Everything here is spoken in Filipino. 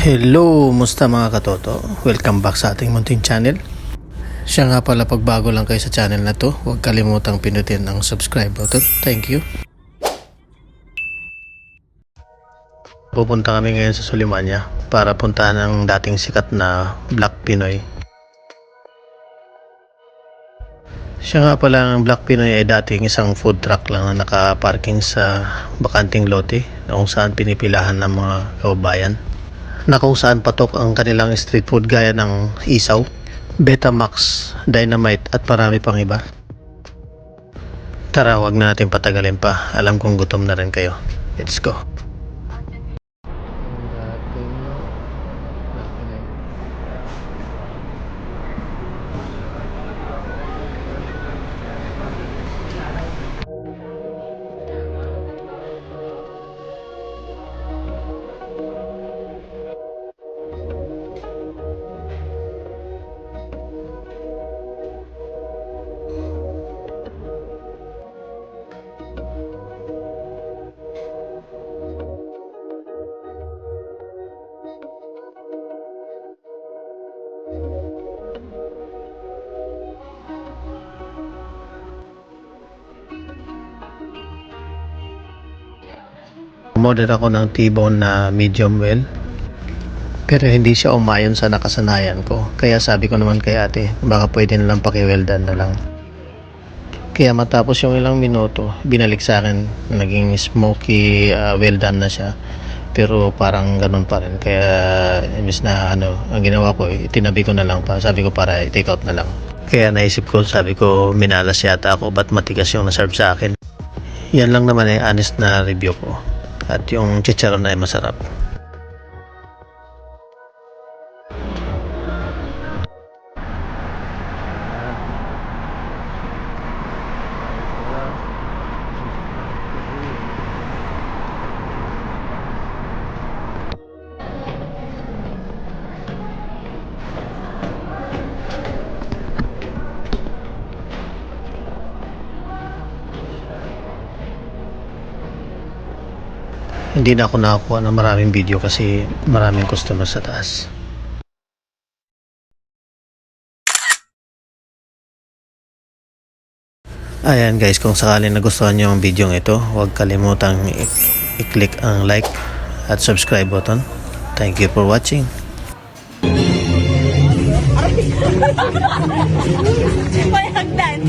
Hello, musta mga katoto? Welcome back sa ating munting channel. Siya nga pala, pag bago lang kayo sa channel na to, huwag kalimutang pinutin ang subscribe button. Thank you. Pupunta kami ngayon sa Sulimanya para puntahan ang dating sikat na Black Pinoy. Siya nga pala, ang Black Pinoy ay dating isang food truck lang na nakaparking sa bakanting lote na kung saan pinipilahan ng mga kababayan, na kung saan patok ang kanilang street food gaya ng isaw, Betamax, Dynamite at marami pang iba. Tara, wag na natin patagalin pa. Alam kong gutom na rin kayo. Let's go. Umorder ako ng T-bone na medium well, pero hindi siya umayon sa nakasanayan ko. Kaya sabi ko naman kay ate, baka pwede na lang paki-well done na lang. Kaya matapos yung ilang minuto, binalik sa akin, naging smoky well done na siya. Pero parang ganun pa rin. Kaya imbis na ang ginawa ko, itinabi ko na lang pa. Sabi ko para i-take out na lang. Kaya naisip ko, sabi ko, minalas yata ako, ba't matigas yung na-serve sa akin. Yan lang naman ay honest na review ko. At yung chicharon ay masarap. Hindi na ako nakakuha ng maraming video kasi maraming customer sa taas. Ayan guys, kung sakaling nagustuhan nyo ang video ito, huwag kalimutang i-click ang like at subscribe button. Thank you for watching. May hagdan.